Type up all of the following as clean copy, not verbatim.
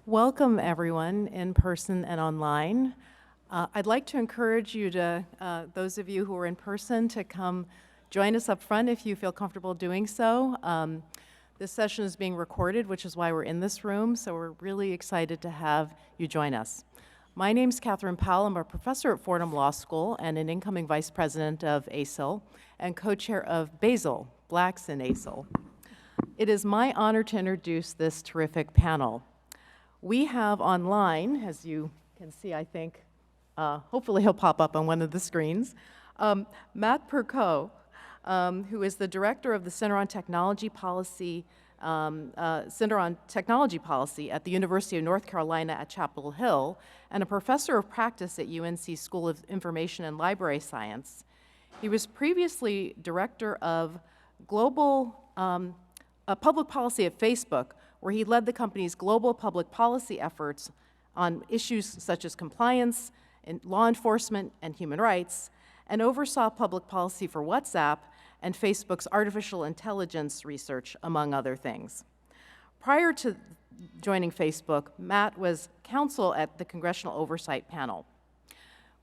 Welcome, everyone, in person and online. I'd like to encourage you to, those of you who are in person, to come join us up front if you feel comfortable doing so. This session is being recorded, which is why we're in this room, so we're really excited to have you join us. My name's Catherine Powell. I'm a professor at Fordham Law School and an incoming vice president of ASIL and co-chair of BASIL, Blacks in ASIL. It is my honor to introduce this terrific panel. We have online, as you can see, I think, hopefully he'll pop up on one of the screens, Matt Perkow, who is the director of the Center on Technology Policy, at the University of North Carolina at Chapel Hill, and a professor of practice at UNC School of Information and Library Science. He was previously director of global public policy at Facebook, where he led the company's global public policy efforts on issues such as compliance, and law enforcement, and human rights, and oversaw public policy for WhatsApp and Facebook's artificial intelligence research, among other things. Prior to joining Facebook, Matt was counsel at the Congressional Oversight Panel.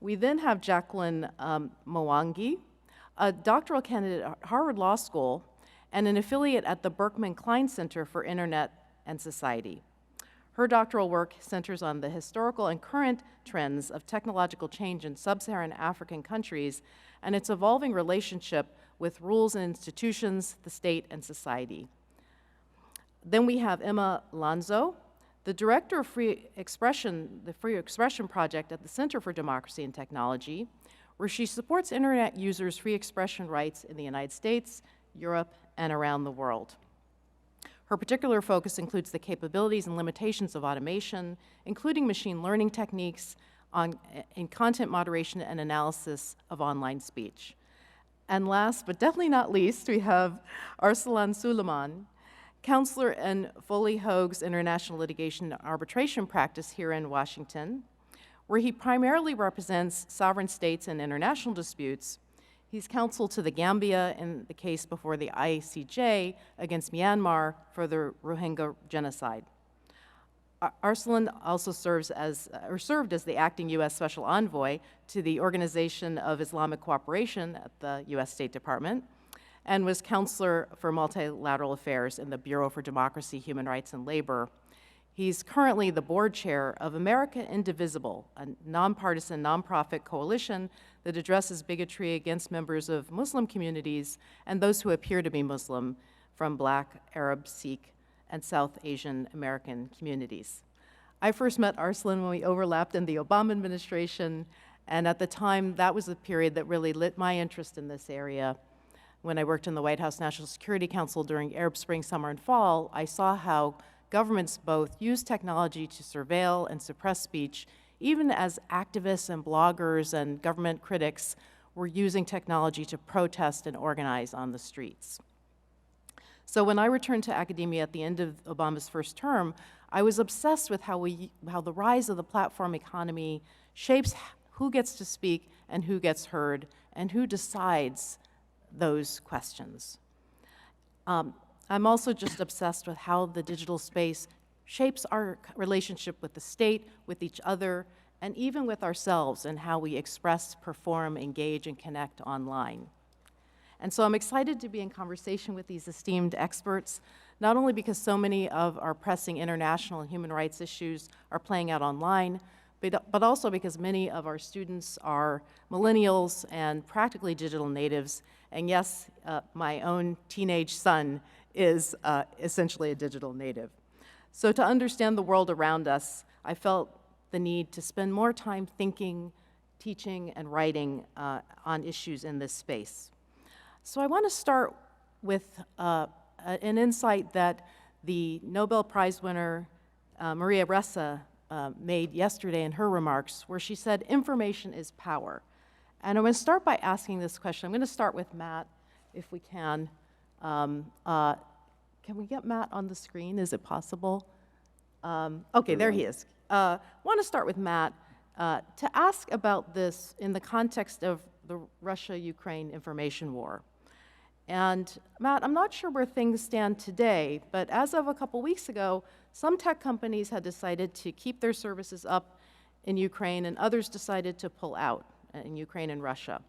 We then have Jacqueline Mawangi, a doctoral candidate at Harvard Law School and an affiliate at the Berkman Klein Center for Internet and Society. Her doctoral work centers on the historical and current trends of technological change in sub-Saharan African countries and its evolving relationship with rules and institutions, the state, and society. Then we have Emma Lanzo, the director of Free Expression, the Free Expression Project at the Center for Democracy and Technology, where she supports internet users' free expression rights in the United States, Europe, and around the world. Her particular focus includes the capabilities and limitations of automation, including machine learning techniques in content moderation and analysis of online speech. And last, but definitely not least, we have Arsalan Suleiman, counselor in Foley Hoag's International Litigation and Arbitration practice here in Washington, where he primarily represents sovereign states in international disputes. He's counsel to the Gambia in the case before the ICJ against Myanmar for the Rohingya genocide. Arsalan also served as the acting U.S. Special Envoy to the Organization of Islamic Cooperation at the U.S. State Department and was counselor for multilateral affairs in the Bureau for Democracy, Human Rights, and Labor. He's currently the board chair of America Indivisible, a nonpartisan nonprofit coalition that addresses bigotry against members of Muslim communities and those who appear to be Muslim from Black, Arab, Sikh, and South Asian American communities. I first met Arsalan when we overlapped in the Obama administration, and at the time, that was the period that really lit my interest in this area. When I worked in the White House National Security Council during Arab Spring, summer, and fall, I saw how governments both use technology to surveil and suppress speech, even as activists and bloggers and government critics were using technology to protest and organize on the streets. So when I returned to academia at the end of Obama's first term, I was obsessed with how the rise of the platform economy shapes who gets to speak and who gets heard and who decides those questions. I'm also just obsessed with how the digital space shapes our relationship with the state, with each other, and even with ourselves and how we express, perform, engage, and connect online. And so I'm excited to be in conversation with these esteemed experts, not only because so many of our pressing international and human rights issues are playing out online, but also because many of our students are millennials and practically digital natives. And yes, my own teenage son is essentially a digital native. So to understand the world around us, I felt the need to spend more time thinking, teaching, and writing on issues in this space. So I want to start with an insight that the Nobel Prize winner Maria Ressa made yesterday in her remarks, where she said, information is power. And I'm going to start by asking this question. I'm going to start with Matt, if we can. Can we get Matt on the screen? Is it possible? Okay, there he is. I want to start with Matt to ask about this in the context of the Russia-Ukraine information war. And Matt, I'm not sure where things stand today, but as of a couple weeks ago, some tech companies had decided to keep their services up in Ukraine, and others decided to pull out in Ukraine and Russia.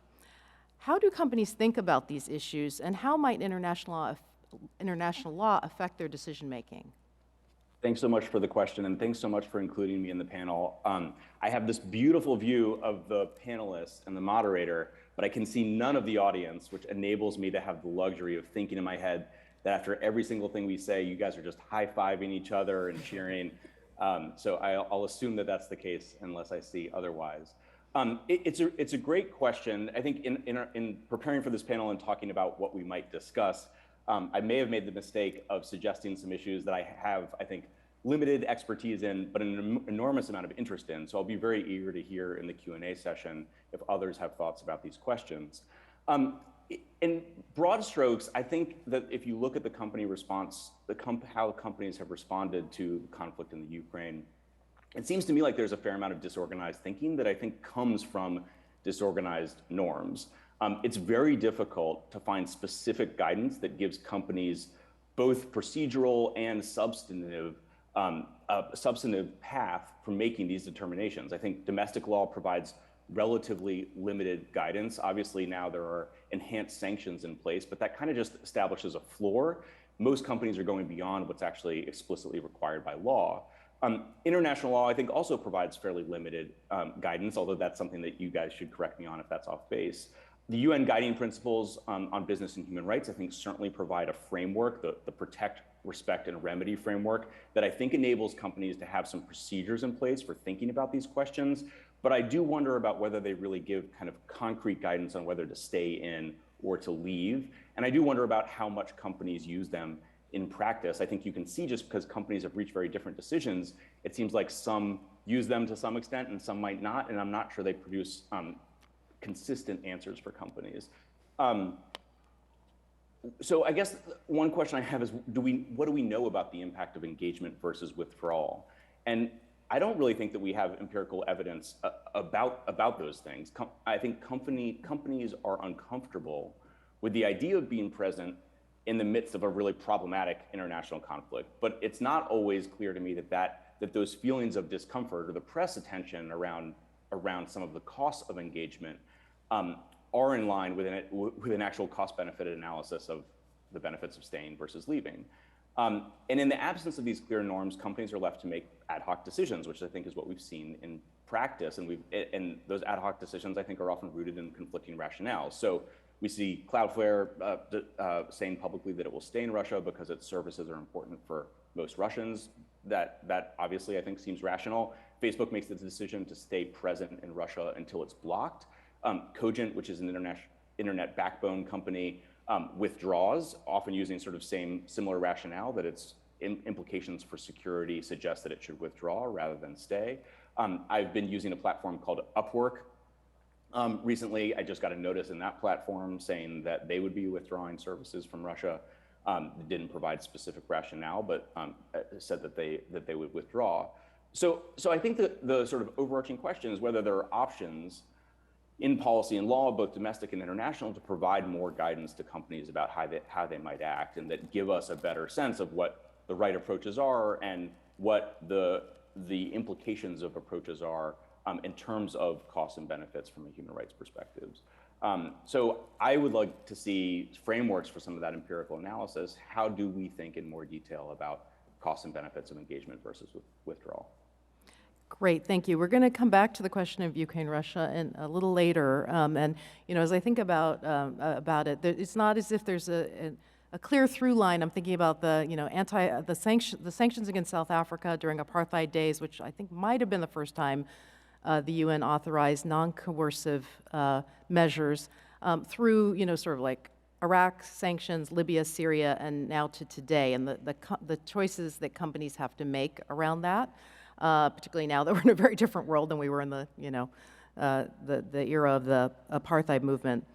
How do companies think about these issues, and how might international law affect their decision-making? Thanks so much for the question, and thanks so much for including me in the panel. I have this beautiful view of the panelists and the moderator, but I can see none of the audience, which enables me to have the luxury of thinking in my head that after every single thing we say, you guys are just high-fiving each other and cheering. So I'll assume that that's the case unless I see otherwise. It's a great question. I think in preparing for this panel and talking about what we might discuss, I may have made the mistake of suggesting some issues that I have, I think, limited expertise in, but an enormous amount of interest in. So I'll be very eager to hear in the Q&A session if others have thoughts about these questions. In broad strokes, I think that if you look at the company response, how companies have responded to the conflict in the Ukraine, it seems to me like there's a fair amount of disorganized thinking that I think comes from disorganized norms. It's very difficult to find specific guidance that gives companies both procedural and substantive path for making these determinations. I think domestic law provides relatively limited guidance. Obviously now there are enhanced sanctions in place, but that kind of just establishes a floor. Most companies are going beyond what's actually explicitly required by law. International law, I think, also provides fairly limited guidance, although that's something that you guys should correct me on if that's off base. The UN guiding principles on business and human rights, I think, certainly provide a framework, the protect, respect, and remedy framework that I think enables companies to have some procedures in place for thinking about these questions. But I do wonder about whether they really give kind of concrete guidance on whether to stay in or to leave. And I do wonder about how much companies use them in practice. I think you can see just because companies have reached very different decisions, it seems like some use them to some extent and some might not, and I'm not sure they produce consistent answers for companies. So I guess one question I have is, what do we know about the impact of engagement versus withdrawal? And I don't really think that we have empirical evidence about those things. I think companies are uncomfortable with the idea of being present in the midst of a really problematic international conflict. But it's not always clear to me that those feelings of discomfort or the press attention around some of the costs of engagement are in line with an actual cost-benefit analysis of the benefits of staying versus leaving. And in the absence of these clear norms, companies are left to make ad hoc decisions, which I think is what we've seen in practice. And those ad hoc decisions, I think, are often rooted in conflicting rationales. So we see Cloudflare saying publicly that it will stay in Russia because its services are important for most Russians. That obviously, I think, seems rational. Facebook makes the decision to stay present in Russia until it's blocked. Cogent, which is an internet backbone company, withdraws, often using sort of similar rationale that its implications for security suggest that it should withdraw rather than stay. I've been using a platform called Upwork. Recently, I just got a notice in that platform saying that they would be withdrawing services from Russia. It didn't provide specific rationale, but said that they would withdraw. So I think that the sort of overarching question is whether there are options in policy and law, both domestic and international, to provide more guidance to companies about how they might act, and that give us a better sense of what the right approaches are and what the implications of approaches are in terms of costs and benefits from a human rights perspective. So I would like to see frameworks for some of that empirical analysis. How do we think in more detail about costs and benefits of engagement versus withdrawal? Great, thank you. We're going to come back to the question of Ukraine, Russia, a little later. And as I think about it, it's not as if there's a clear through line. I'm thinking about the sanctions against South Africa during apartheid days, which I think might have been the first time the UN authorized non-coercive measures through sort of like Iraq sanctions, Libya, Syria, and now to today, and the choices that companies have to make around that. Particularly now that we're in a very different world than we were in the era of the apartheid movement.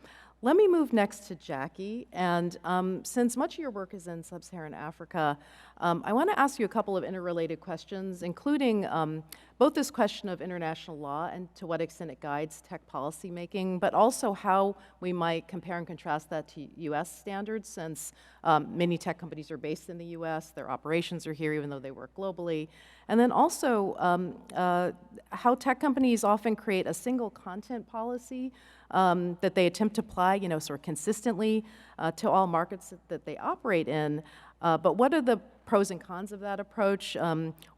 Let me move next to Jackie. And since much of your work is in sub-Saharan Africa, I want to ask you a couple of interrelated questions, including both this question of international law and to what extent it guides tech policy making, but also how we might compare and contrast that to U.S. standards, since many tech companies are based in the U.S., their operations are here even though they work globally. And then also how tech companies often create a single content policy that they attempt to apply, sort of consistently to all markets that they operate in. But what are the pros and cons of that approach?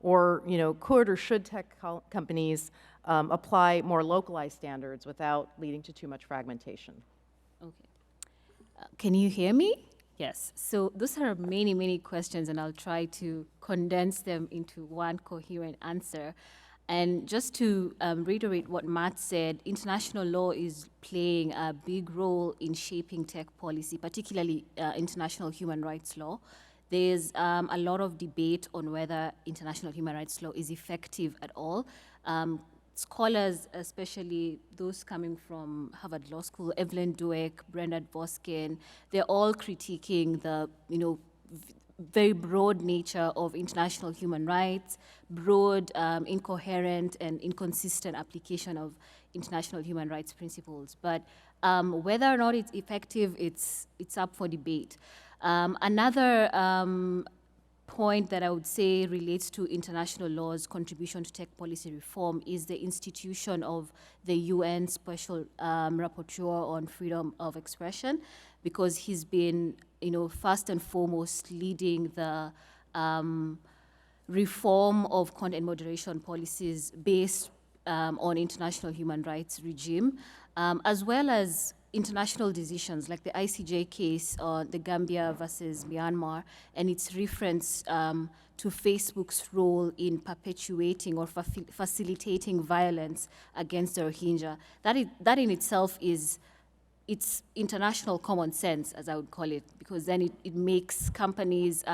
Or, could or should tech companies apply more localized standards without leading to too much fragmentation? Okay. Can you hear me? Yes. So those are many, many questions, and I'll try to condense them into one coherent answer. And just to reiterate what Matt said, international law is playing a big role in shaping tech policy, particularly international human rights law. There's a lot of debate on whether international human rights law is effective at all. Scholars, especially those coming from Harvard Law School, Evelyn Douek, Brenda Voskin, they're all critiquing the, very broad nature of international human rights, broad, incoherent, and inconsistent application of international human rights principles. But whether or not it's effective, it's up for debate. Another point that I would say relates to international law's contribution to tech policy reform is the institution of the UN Special Rapporteur on Freedom of Expression, because he's been, first and foremost leading the reform of content moderation policies based on international human rights regime, as well as international decisions like the ICJ case on the Gambia versus Myanmar and its reference to Facebook's role in perpetuating or facilitating violence against the Rohingya. That in itself it's international common sense, as I would call it, because then it makes companies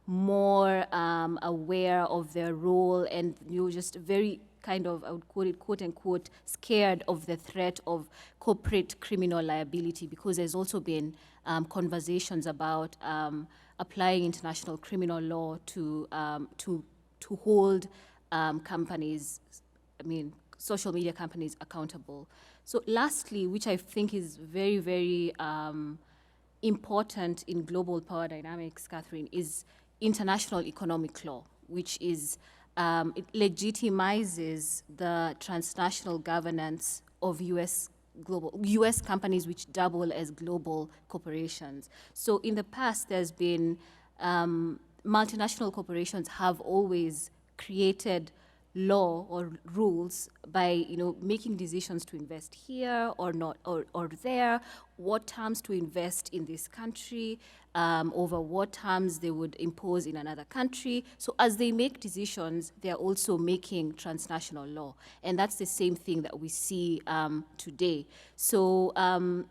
more aware of their role and just very kind of, I would call it, quote unquote, scared of the threat of corporate criminal liability, because there's also been conversations about applying international criminal law to hold companies, social media companies accountable. So lastly, which I think is very, very important in global power dynamics, Catherine, is international economic law, which is it legitimizes the transnational governance of U.S. companies which double as global corporations. So in the past, there's been multinational corporations have always created law or rules by making decisions to invest here or not or there, what terms to invest in this country, over what terms they would impose in another country. So as they make decisions, they're also making transnational law, and that's the same thing that we see today. So I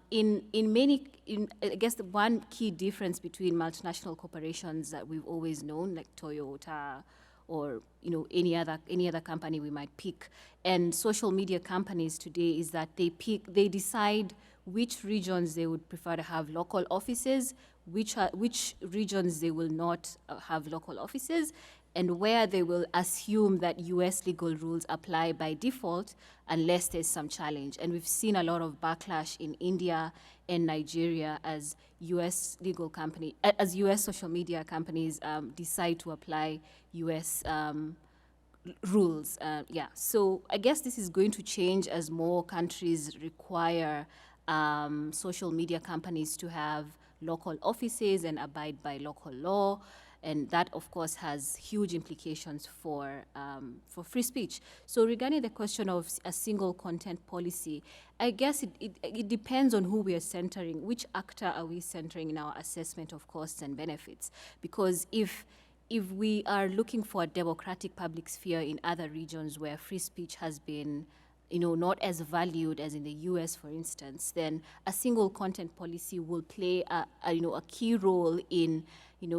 guess the one key difference between multinational corporations that we've always known, like Toyota, or any other company we might pick, and social media companies today, is that they decide which regions they would prefer to have local offices, which regions they will not have local offices, and where they will assume that US legal rules apply by default unless there's some challenge. And we've seen a lot of backlash in India and Nigeria as US social media companies decide to apply US rules. So I guess this is going to change as more countries require social media companies to have local offices and abide by local law. And that, of course, has huge implications for free speech. So regarding the question of a single content policy, I guess it depends on who we are centering, which actor are we centering in our assessment of costs and benefits. Because if we are looking for a democratic public sphere in other regions where free speech has been not as valued as in the US, for instance, then a single content policy will play a key role in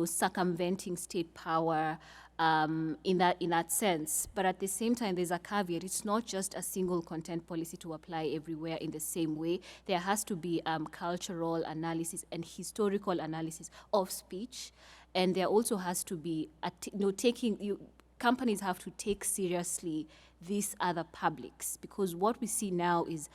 circumventing state power, in that sense. But at the same time, there's a caveat. It's not just a single content policy to apply everywhere in the same way. There has to be cultural analysis and historical analysis of speech, and there also has to be companies have to take seriously these other publics, because what we see now is,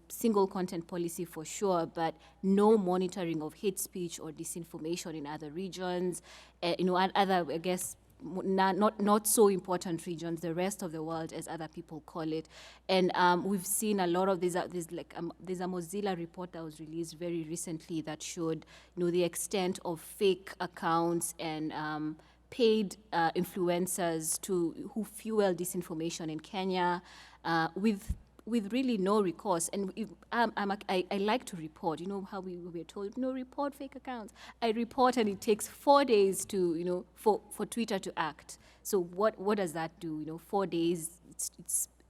single content policy for sure, but no monitoring of hate speech or disinformation in other regions, and other, I guess, not so important regions, the rest of the world, as other people call it. And we've seen a lot of there's a Mozilla report that was released very recently that showed, the extent of fake accounts and paid influencers who fuel disinformation in Kenya, with really no recourse. And I like to report. You know how we were told, report fake accounts. I report, and it takes 4 days to, for Twitter to act. So what does that do? 4 days,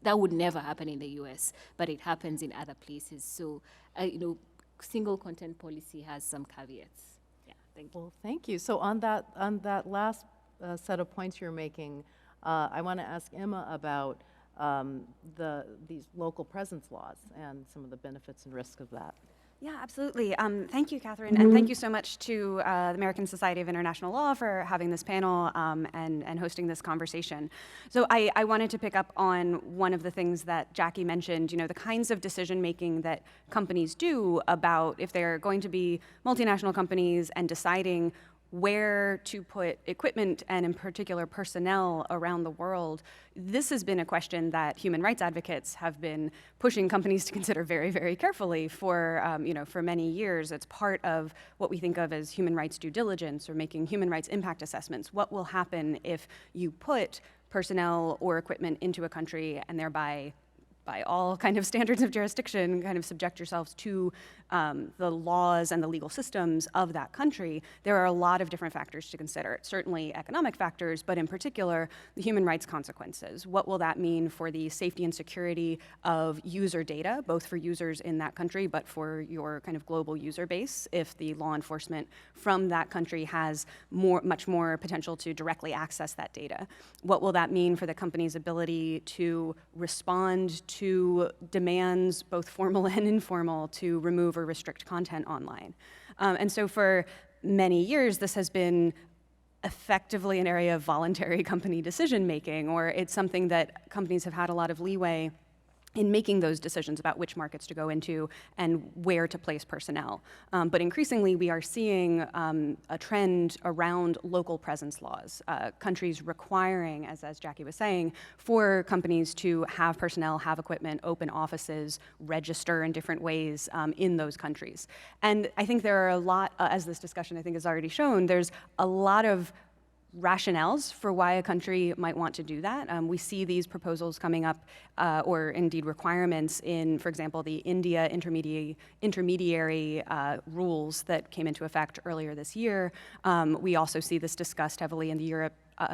that would never happen in the US, but it happens in other places. So, single content policy has some caveats. Yeah, thank you. Well, thank you. So on that last set of points you're making, I want to ask Emma about these local presence laws and some of the benefits and risks of that. Yeah, absolutely. Thank you, Catherine, and thank you so much to the American Society of International Law for having this panel and hosting this conversation. So I wanted to pick up on one of the things that Jackie mentioned, the kinds of decision-making that companies do about if they're going to be multinational companies and deciding where to put equipment and in particular personnel around the world. This has been a question that human rights advocates have been pushing companies to consider very, very carefully for many years. It's part of what we think of as human rights due diligence or making human rights impact assessments. What will happen if you put personnel or equipment into a country and thereby, by all kind of standards of jurisdiction, kind of subject yourselves to the laws and the legal systems of that country? There are a lot of different factors to consider. Certainly economic factors, but in particular, the human rights consequences. What will that mean for the safety and security of user data, both for users in that country, but for your kind of global user base, if the law enforcement from that country has much more potential to directly access that data? What will that mean for the company's ability to respond to demands, both formal and informal, to remove or restrict content online? And so for many years, this has been effectively an area of voluntary company decision-making, or it's something that companies have had a lot of leeway in making those decisions about which markets to go into and where to place personnel. But increasingly, we are seeing a trend around local presence laws, countries requiring, as Jackie was saying, for companies to have personnel, have equipment, open offices, register in different ways in those countries. And I think there are a lot, as this discussion I think has already shown, there's a lot of rationales for why a country might want to do that. We see these proposals coming up, or indeed requirements in, for example, the India intermediary rules that came into effect earlier this year. We also see this discussed heavily in the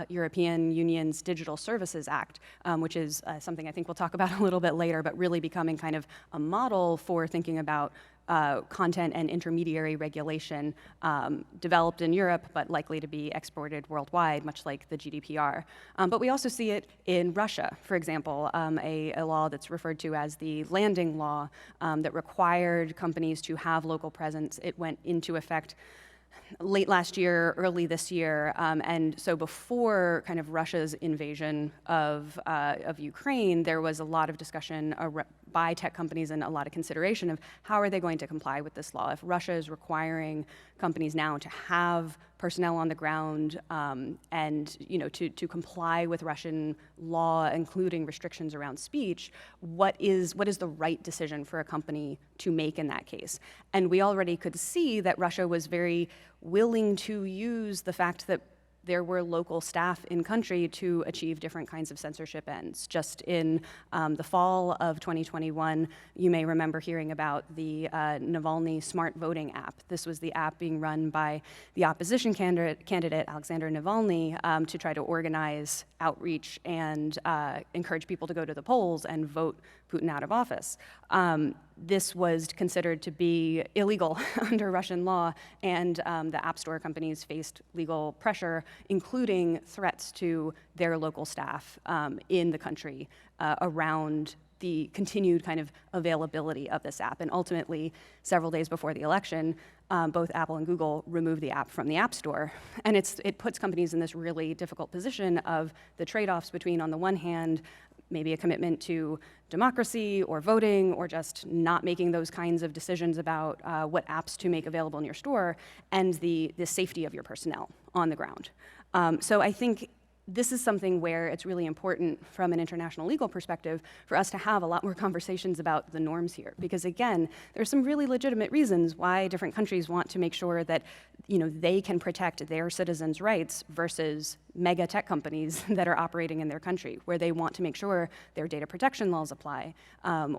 European Union's Digital Services Act, which is something I think we'll talk about a little bit later, but really becoming kind of a model for thinking about content and intermediary regulation developed in Europe, but likely to be exported worldwide, much like the GDPR. But we also see it in Russia, for example, a law that's referred to as the landing law that required companies to have local presence. It went into effect late last year, early this year, and so before kind of Russia's invasion of Ukraine, there was a lot of discussion by tech companies and a lot of consideration of how are they going to comply with this law. If Russia is requiring companies now to have personnel on the ground and to comply with Russian law, including restrictions around speech, what is the right decision for a company to make in that case? And we already could see that Russia was very willing to use the fact that there were local staff in country to achieve different kinds of censorship ends. Just in the fall of 2021, you may remember hearing about the Navalny smart voting app. This was the app being run by the opposition candidate Alexander Navalny to try to organize outreach and encourage people to go to the polls and vote Putin out of office. this was considered to be illegal under Russian law, and the App Store companies faced legal pressure, including threats to their local staff in the country around the continued kind of availability of this app. And ultimately, several days before the election, both Apple and Google removed the app from the App Store. And it puts companies in this really difficult position of the trade-offs between, on the one hand, maybe a commitment to democracy or voting or just not making those kinds of decisions about what apps to make available in your store, and the safety of your personnel on the ground. So I think this is something where it's really important from an international legal perspective for us to have a lot more conversations about the norms here. Because again, there's some really legitimate reasons why different countries want to make sure that they can protect their citizens' rights versus mega tech companies that are operating in their country, where they want to make sure their data protection laws apply,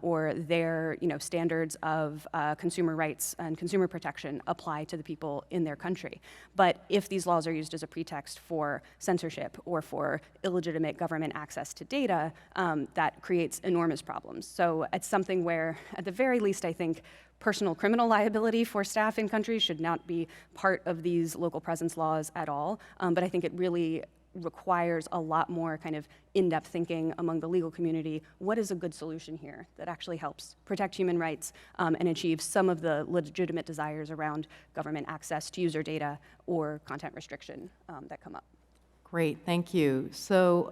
or their standards of consumer rights and consumer protection apply to the people in their country. But if these laws are used as a pretext for censorship or for illegitimate government access to data, that creates enormous problems. So it's something where, at the very least, I think personal criminal liability for staff in countries should not be part of these local presence laws at all. But I think it really requires a lot more kind of in-depth thinking among the legal community. What is a good solution here that actually helps protect human rights and achieve some of the legitimate desires around government access to user data or content restriction that come up? Great, thank you. So,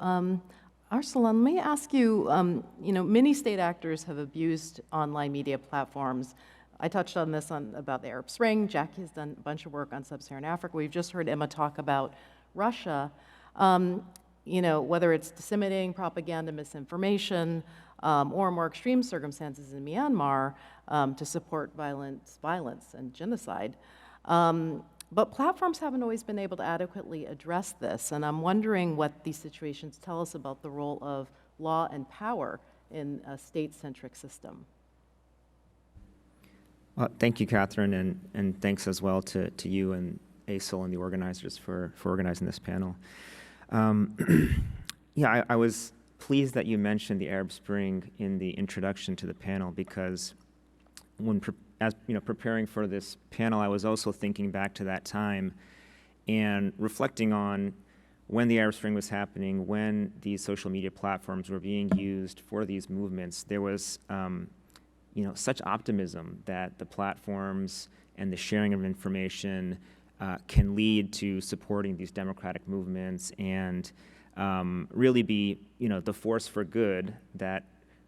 Arsalan, let me ask you, many state actors have abused online media platforms. I touched on this about the Arab Spring. Jackie has done a bunch of work on Sub-Saharan Africa. We've just heard Emma talk about Russia. Whether it's disseminating propaganda, misinformation, or more extreme circumstances in Myanmar to support violence and genocide. But platforms haven't always been able to adequately address this, and I'm wondering what these situations tell us about the role of law and power in a state-centric system. Well, thank you, Catherine, and thanks as well to you and ASIL and the organizers for organizing this panel. I was pleased that you mentioned the Arab Spring in the introduction to the panel, because when preparing for this panel, I was also thinking back to that time and reflecting on when the Arab Spring was happening, when these social media platforms were being used for these movements. There was such optimism that the platforms and the sharing of information can lead to supporting these democratic movements and really be the force for good that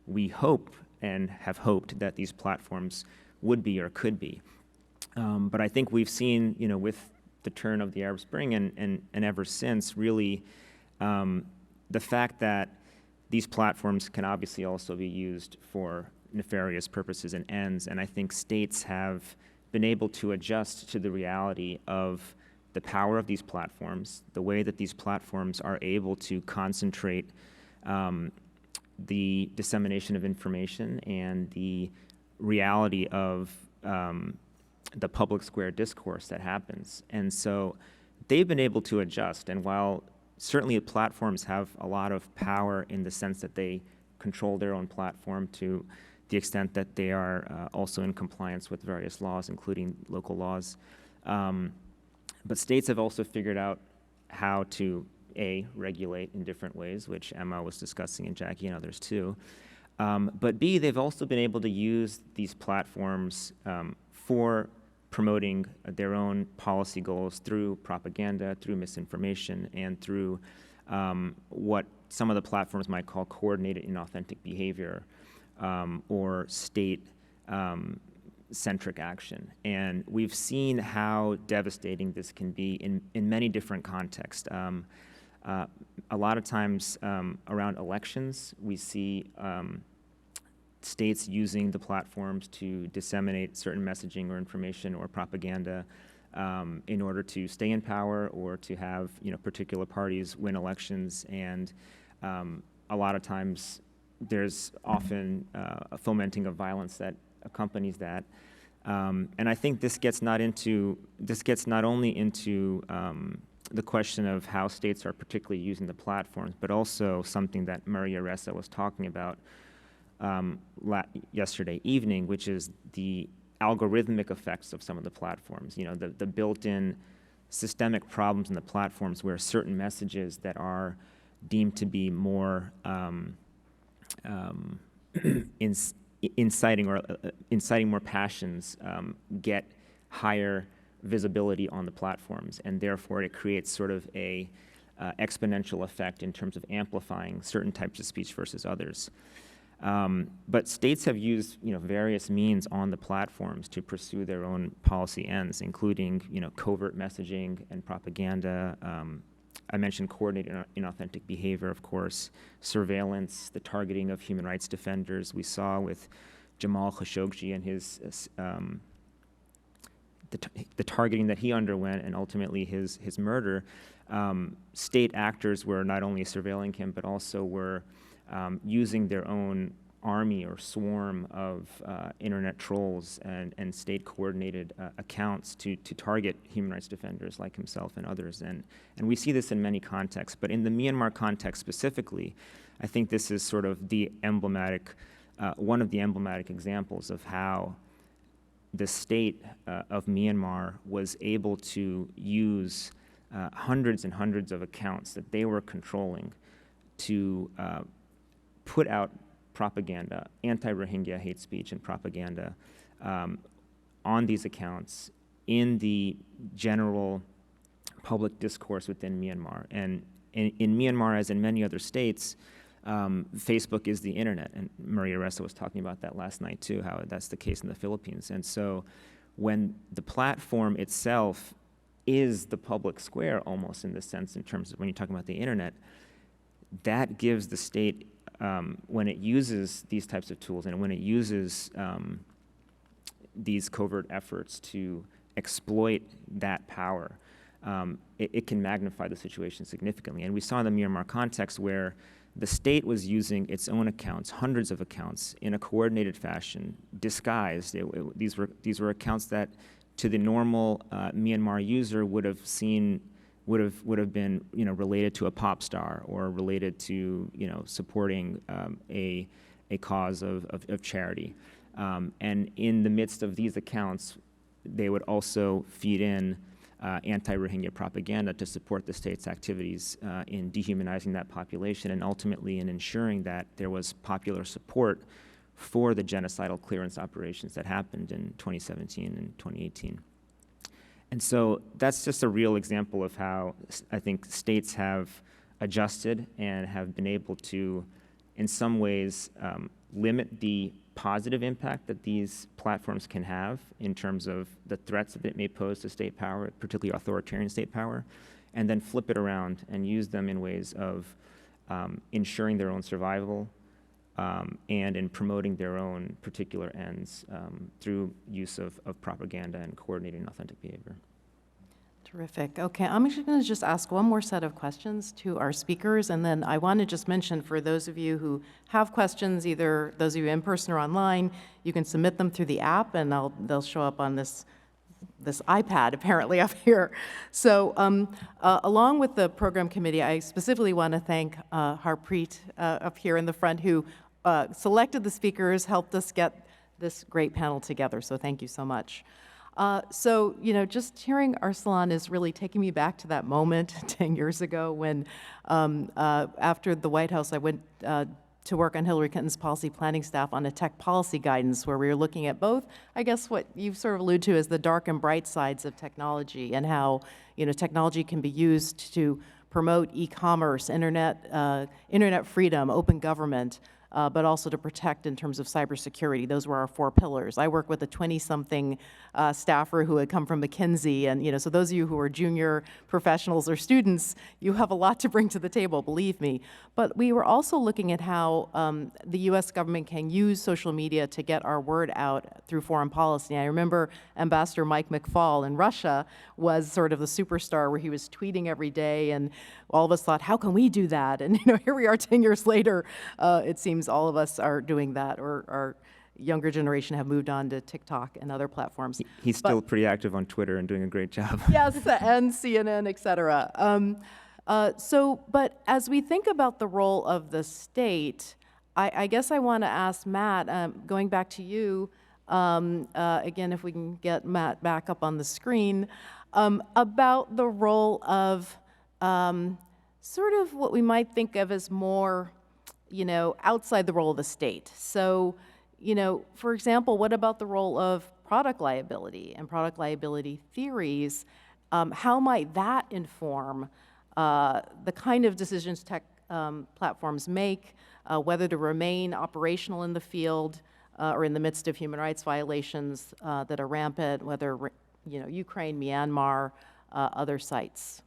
we hope and have hoped that these platforms would be or could be. But I think we've seen, with the turn of the Arab Spring and ever since, really the fact that these platforms can obviously also be used for nefarious purposes and ends, and I think states have been able to adjust to the reality of the power of these platforms, the way that these platforms are able to concentrate the dissemination of information and the reality of the public square discourse that happens. And so they've been able to adjust, and while certainly platforms have a lot of power in the sense that they control their own platform to the extent that they are also in compliance with various laws, including local laws. But states have also figured out how to, A, regulate in different ways, which Emma was discussing and Jackie and others too. But B, they've also been able to use these platforms for promoting their own policy goals through propaganda, through misinformation, and through what some of the platforms might call coordinated inauthentic behavior, or state-centric action. And we've seen how devastating this can be in many different contexts. A lot of times around elections, we see states using the platforms to disseminate certain messaging or information or propaganda in order to stay in power or to have particular parties win elections. And a lot of times there's often a fomenting of violence that accompanies that. And I think this gets not only into the question of how states are particularly using the platforms, but also something that Maria Ressa was talking about, yesterday evening, which is the algorithmic effects of some of the platforms. You know, the built-in systemic problems in the platforms where certain messages that are deemed to be more inciting more passions get higher visibility on the platforms, and therefore it creates sort of a exponential effect in terms of amplifying certain types of speech versus others. But states have used, various means on the platforms to pursue their own policy ends, including, covert messaging and propaganda. I mentioned coordinated inauthentic behavior, of course, surveillance, the targeting of human rights defenders. We saw with Jamal Khashoggi and his the targeting that he underwent, and ultimately his murder. State actors were not only surveilling him, but also were using their own army or swarm of internet trolls and state-coordinated accounts to target human rights defenders like himself and others. And we see this in many contexts, but in the Myanmar context specifically, I think this is sort of the emblematic, one of the emblematic examples of how the state of Myanmar was able to use hundreds and hundreds of accounts that they were controlling to put out propaganda, anti-Rohingya hate speech and propaganda on these accounts in the general public discourse within Myanmar. And in Myanmar, as in many other states, Facebook is the internet, and Maria Ressa was talking about that last night too, how that's the case in the Philippines. And so when the platform itself is the public square, almost in the sense, in terms of when you're talking about the internet, that gives the state, when it uses these types of tools and when it uses these covert efforts to exploit that power, it can magnify the situation significantly. And we saw in the Myanmar context where the state was using its own accounts, hundreds of accounts, in a coordinated fashion, disguised. These were accounts that, to the normal Myanmar user, would have been related to a pop star or related to supporting a cause of charity. And in the midst of these accounts, they would also feed in anti-Rohingya propaganda to support the state's activities in dehumanizing that population, and ultimately in ensuring that there was popular support for the genocidal clearance operations that happened in 2017 and 2018. And so that's just a real example of how I think states have adjusted and have been able to, in some ways, limit the positive impact that these platforms can have in terms of the threats that it may pose to state power, particularly authoritarian state power, and then flip it around and use them in ways of ensuring their own survival and in promoting their own particular ends through use of propaganda and coordinating authentic behavior. Terrific. Okay, I'm actually going to just ask one more set of questions to our speakers, and then I want to just mention for those of you who have questions, either those of you in person or online, you can submit them through the app, and they'll show up on this iPad apparently up here. So along with the program committee, I specifically want to thank Harpreet up here in the front, who selected the speakers, helped us get this great panel together. So thank you so much. So, just hearing Arsalan is really taking me back to that moment 10 years ago when, after the White House, I went to work on Hillary Clinton's policy planning staff on a tech policy guidance where we were looking at both, I guess what you've sort of alluded to as the dark and bright sides of technology, and how, technology can be used to promote e-commerce, internet freedom, open government, but also to protect in terms of cybersecurity. Those were our 4 pillars. I work with a 20-something staffer who had come from McKinsey, and so those of you who are junior professionals or students, you have a lot to bring to the table, believe me. But we were also looking at how the U.S. government can use social media to get our word out through foreign policy. I remember Ambassador Mike McFaul in Russia was sort of the superstar, where he was tweeting every day, and all of us thought, how can we do that? And here we are 10 years later, it seems all of us are doing that, or our younger generation have moved on to TikTok and other platforms. He's still pretty active on Twitter and doing a great job. Yes, and CNN, et cetera. But as we think about the role of the state, I guess I want to ask Matt, going back to you, again, if we can get Matt back up on the screen, about the role of sort of what we might think of as more, outside the role of the state. So, for example, what about the role of product liability and product liability theories? How might that inform the kind of decisions tech platforms make, whether to remain operational in the field or in the midst of human rights violations that are rampant, whether, Ukraine, Myanmar, other sites?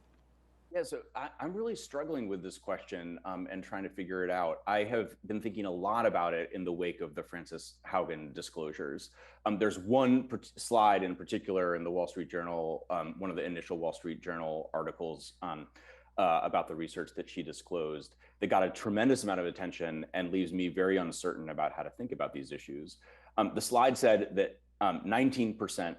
Yeah, so I'm really struggling with this question and trying to figure it out. I have been thinking a lot about it in the wake of the Frances Haugen disclosures. There's one slide in particular in the Wall Street Journal, one of the initial Wall Street Journal articles about the research that she disclosed that got a tremendous amount of attention and leaves me very uncertain about how to think about these issues. The slide said that 19%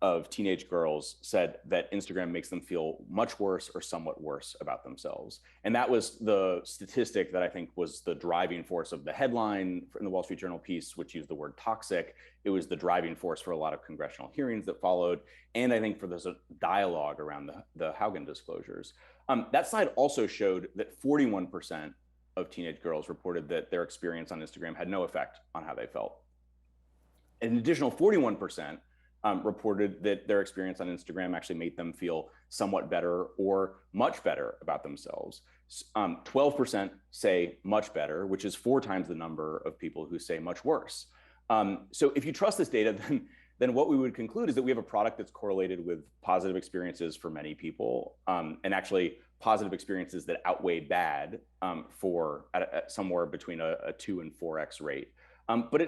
of teenage girls said that Instagram makes them feel much worse or somewhat worse about themselves. And that was the statistic that I think was the driving force of the headline in the Wall Street Journal piece, which used the word toxic. It was the driving force for a lot of congressional hearings that followed. And I think for this dialogue around the Haugen disclosures. That slide also showed that 41% of teenage girls reported that their experience on Instagram had no effect on how they felt. An additional 41% reported that their experience on Instagram actually made them feel somewhat better or much better about themselves. 12% say much better, which is 4 times the number of people who say much worse. So if you trust this data, then what we would conclude is that we have a product that's correlated with positive experiences for many people, and actually positive experiences that outweigh bad for at somewhere between a 2 and 4x rate. But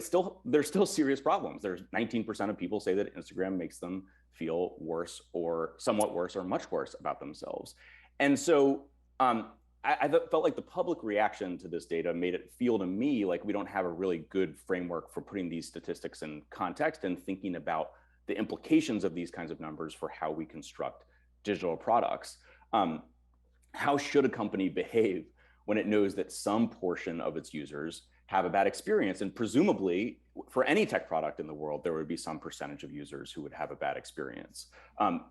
there's still serious problems. There's 19% of people say that Instagram makes them feel worse or somewhat worse or much worse about themselves. And so I felt like the public reaction to this data made it feel to me like we don't have a really good framework for putting these statistics in context and thinking about the implications of these kinds of numbers for how we construct digital products. How should a company behave when it knows that some portion of its users have a bad experience? And presumably, for any tech product in the world, there would be some percentage of users who would have a bad experience.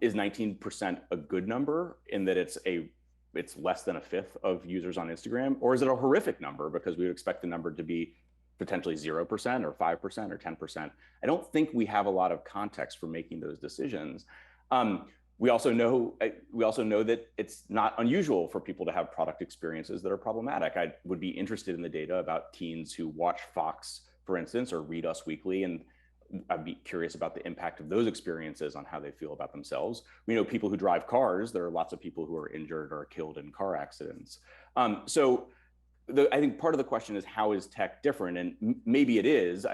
Is 19% a good number in that it's less than a fifth of users on Instagram? Or is it a horrific number because we would expect the number to be potentially 0% or 5% or 10%? I don't think we have a lot of context for making those decisions. We also know that it's not unusual for people to have product experiences that are problematic. I would be interested in the data about teens who watch Fox, for instance, or read Us Weekly, and I'd be curious about the impact of those experiences on how they feel about themselves. We know people who drive cars. There are lots of people who are injured or killed in car accidents. So I think part of the question is, how is tech different? And maybe it is.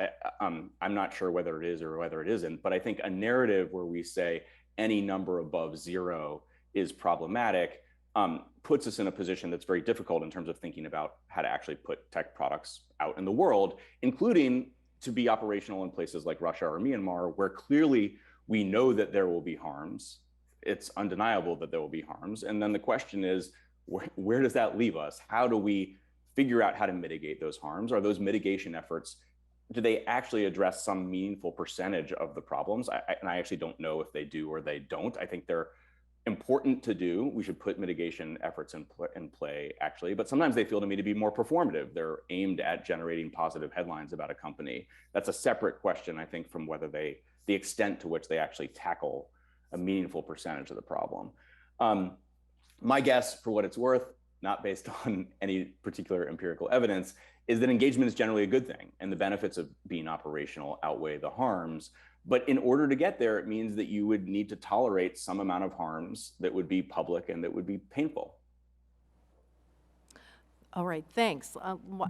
I'm not sure whether it is or whether it isn't, but I think a narrative where we say any number above 0 is problematic puts us in a position that's very difficult in terms of thinking about how to actually put tech products out in the world, including to be operational in places like Russia or Myanmar, where clearly we know that there will be harms. It's undeniable that there will be harms. And then the question is, where does that leave us? How do we figure out how to mitigate those harms? Are those mitigation efforts, do they actually address some meaningful percentage of the problems? And I actually don't know if they do or they don't. I think they're important to do. We should put mitigation efforts in play, actually, but sometimes they feel to me to be more performative. They're aimed at generating positive headlines about a company. That's a separate question, I think, from whether the extent to which they actually tackle a meaningful percentage of the problem. My guess, for what it's worth, not based on any particular empirical evidence, is that engagement is generally a good thing, and the benefits of being operational outweigh the harms. But in order to get there, it means that you would need to tolerate some amount of harms that would be public and that would be painful. All right, thanks.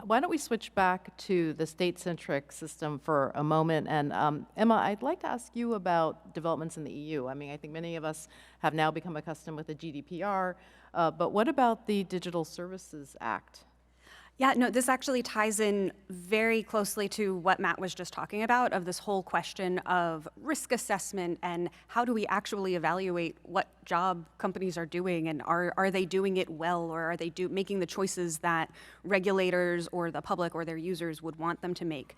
Why don't we switch back to the state-centric system for a moment? And Emma, I'd like to ask you about developments in the EU. I mean, I think many of us have now become accustomed with the GDPR, but what about the Digital Services Act? Yeah, no, this actually ties in very closely to what Matt was just talking about, of this whole question of risk assessment and how do we actually evaluate what job companies are doing, and are they doing it well, or are they making the choices that regulators or the public or their users would want them to make.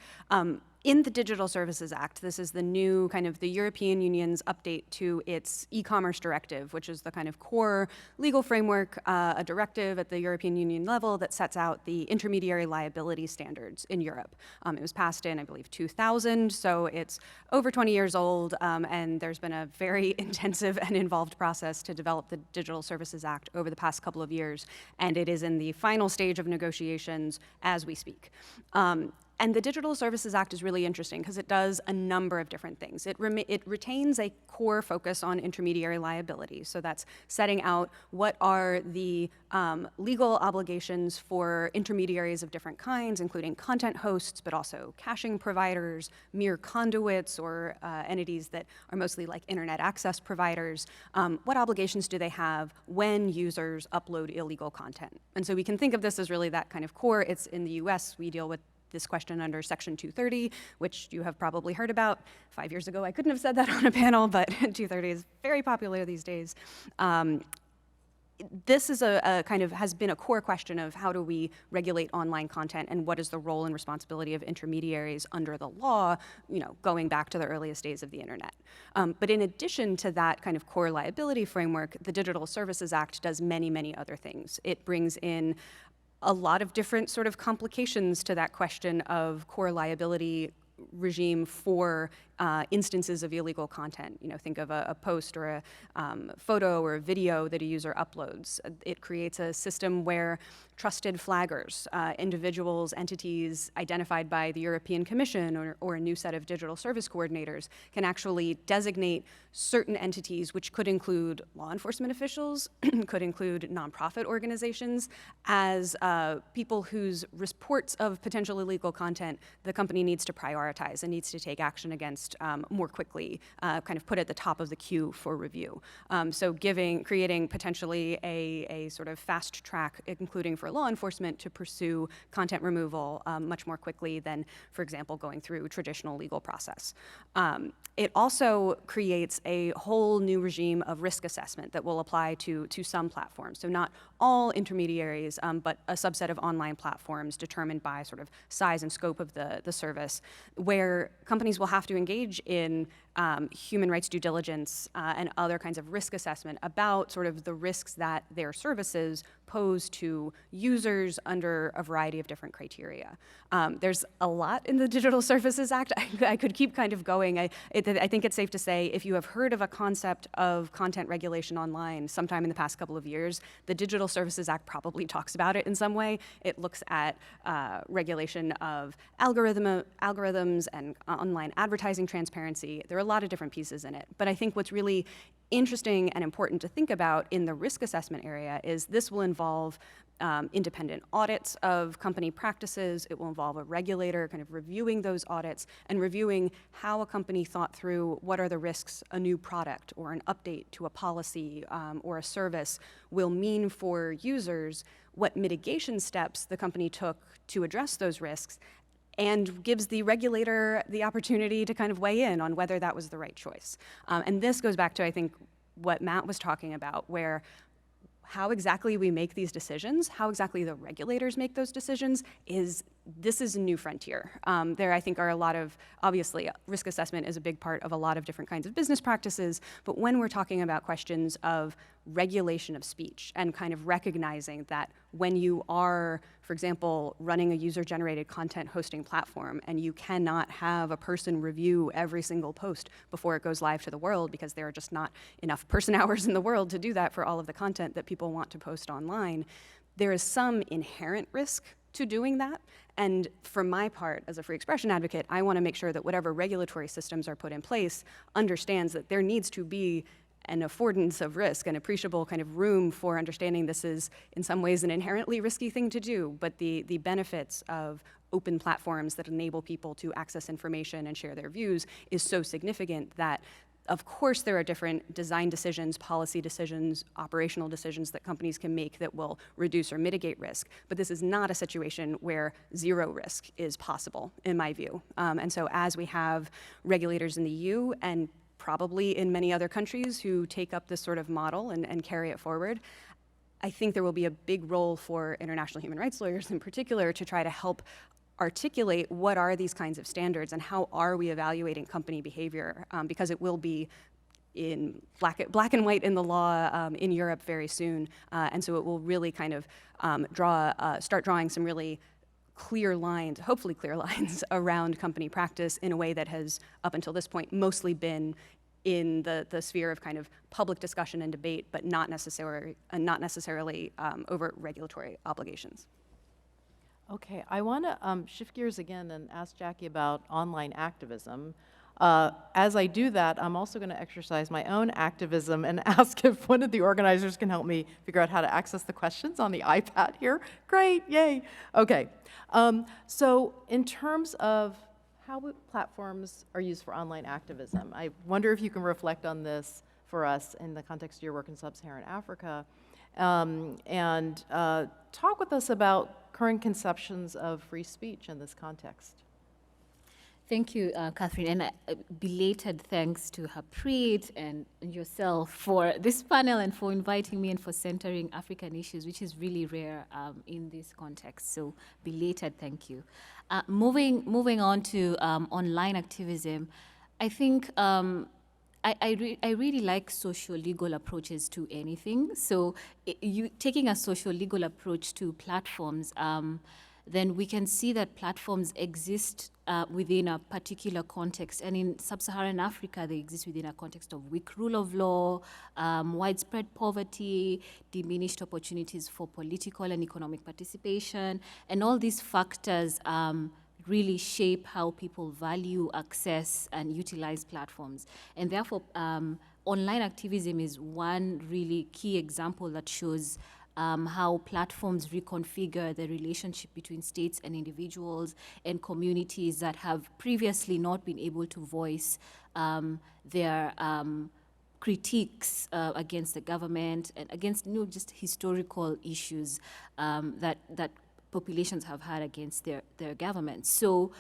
In the Digital Services Act, this is the new kind of the European Union's update to its e-commerce directive, which is the kind of core legal framework, a directive at the European Union level that sets out the intermediary liability standards in Europe. It was passed in, I believe, 2000, so it's over 20 years old, and there's been a very intensive and involved process to develop the Digital Services Act over the past couple of years, and it is in the final stage of negotiations as we speak. And the Digital Services Act is really interesting because it does a number of different things. It retains a core focus on intermediary liability. So that's setting out what are the legal obligations for intermediaries of different kinds, including content hosts, but also caching providers, mere conduits, or entities that are mostly like internet access providers. What obligations do they have when users upload illegal content? And so we can think of this as really that kind of core. It's in the US, we deal with this question under Section 230, which you have probably heard about. 5 years ago, I couldn't have said that on a panel, but 230 is very popular these days. This is a kind of has been a core question of how do we regulate online content, and what is the role and responsibility of intermediaries under the law, going back to the earliest days of the internet. But in addition to that kind of core liability framework, the Digital Services Act does many, many other things. It brings in a lot of different sort of complications to that question of core liability regime for instances of illegal content. Think of a post or a photo or a video that a user uploads. It creates a system where trusted flaggers, individuals, entities identified by the European Commission or a new set of digital service coordinators can actually designate certain entities, which could include law enforcement officials, could include nonprofit organizations, as people whose reports of potential illegal content the company needs to prioritize and needs to take action against more quickly, kind of put at the top of the queue for review. So creating potentially a sort of fast track, including for law enforcement, to pursue content removal much more quickly than, for example, going through traditional legal process. It also creates a whole new regime of risk assessment that will apply to some platforms. So not all intermediaries, but a subset of online platforms determined by sort of size and scope of the service, where companies will have to engage in human rights due diligence and other kinds of risk assessment about sort of the risks that their services pose to users under a variety of different criteria. There's a lot in the Digital Services Act. I could keep kind of going. I think it's safe to say if you have heard of a concept of content regulation online sometime in the past couple of years, the Digital Services Act probably talks about it in some way. It looks at regulation of algorithms and online advertising transparency. There are a lot of different pieces in it. But I think what's really interesting and important to think about in the risk assessment area is this will involve independent audits of company practices. It will involve a regulator kind of reviewing those audits and reviewing how a company thought through what are the risks a new product or an update to a policy or a service will mean for users, what mitigation steps the company took to address those risks, and gives the regulator the opportunity to kind of weigh in on whether that was the right choice. And this goes back to, I think, what Matt was talking about, where how exactly we make these decisions, how exactly the regulators make those decisions, this is a new frontier. There, I think, are a lot of, obviously, risk assessment is a big part of a lot of different kinds of business practices, but when we're talking about questions of regulation of speech and kind of recognizing that when you are, for example, running a user-generated content hosting platform and you cannot have a person review every single post before it goes live to the world because there are just not enough person hours in the world to do that for all of the content that people want to post online, there is some inherent risk to doing that. And for my part, as a free expression advocate, I want to make sure that whatever regulatory systems are put in place understands that there needs to be an affordance of risk, an appreciable kind of room for understanding this is in some ways an inherently risky thing to do, but the benefits of open platforms that enable people to access information and share their views is so significant that Of course, there are different design decisions, policy decisions, operational decisions that companies can make that will reduce or mitigate risk. But this is not a situation where zero risk is possible, in my view. And so as we have regulators in the EU and probably in many other countries who take up this sort of model and carry it forward, I think there will be a big role for international human rights lawyers in particular to try to help articulate what are these kinds of standards and how are we evaluating company behavior, because it will be in black and white in the law in Europe very soon, and so it will really kind of start drawing some really clear lines, hopefully clear lines, around company practice in a way that has, up until this point, mostly been in the sphere of kind of public discussion and debate, but not necessarily over regulatory obligations. Okay, I want to shift gears again and ask Jackie about online activism. As I do that, I'm also going to exercise my own activism and ask if one of the organizers can help me figure out how to access the questions on the iPad here. Great, yay. Okay, so in terms of how platforms are used for online activism, I wonder if you can reflect on this for us in the context of your work in Sub-Saharan Africa, and talk with us about current conceptions of free speech in this context. Thank you, Catherine, and belated thanks to Harpreet and yourself for this panel and for inviting me and for centering African issues, which is really rare in this context. So belated thank you. Moving on to online activism, I think I really like social-legal approaches to anything. So taking a social-legal approach to platforms, then we can see that platforms exist within a particular context. And in Sub-Saharan Africa, they exist within a context of weak rule of law, widespread poverty, diminished opportunities for political and economic participation, and all these factors really shape how people value, access, and utilize platforms. And therefore, online activism is one really key example that shows how platforms reconfigure the relationship between states and individuals and communities that have previously not been able to voice their critiques against the government and against just historical issues that populations have had against their governments. So